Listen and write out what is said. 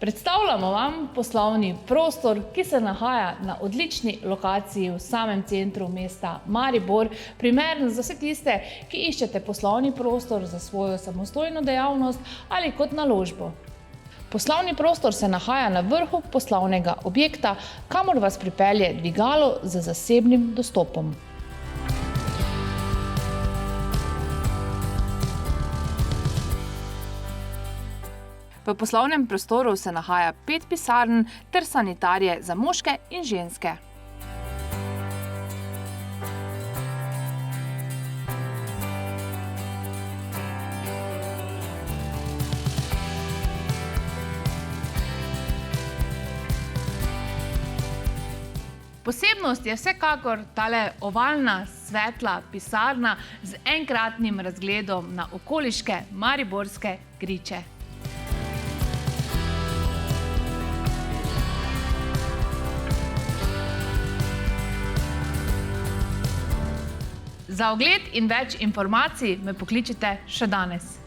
Predstavljamo vam poslovni prostor, ki se nahaja na odlični lokaciji v samem centru mesta Maribor, primeren za vse tiste, ki iščete poslovni prostor za svojo samostojno dejavnost ali kot naložbo. Poslovni prostor se nahaja na vrhu poslovnega objekta, kamor vas pripelje dvigalo z zasebnim dostopom. V poslovnem prostoru se nahaja 5 pisarn ter sanitarije za moške in ženske. Posebnost je vsekakor tale ovalna, svetla pisarna z enkratnim razgledom na okoliške mariborske griče. Za ogled in več informacij me pokličite še danes.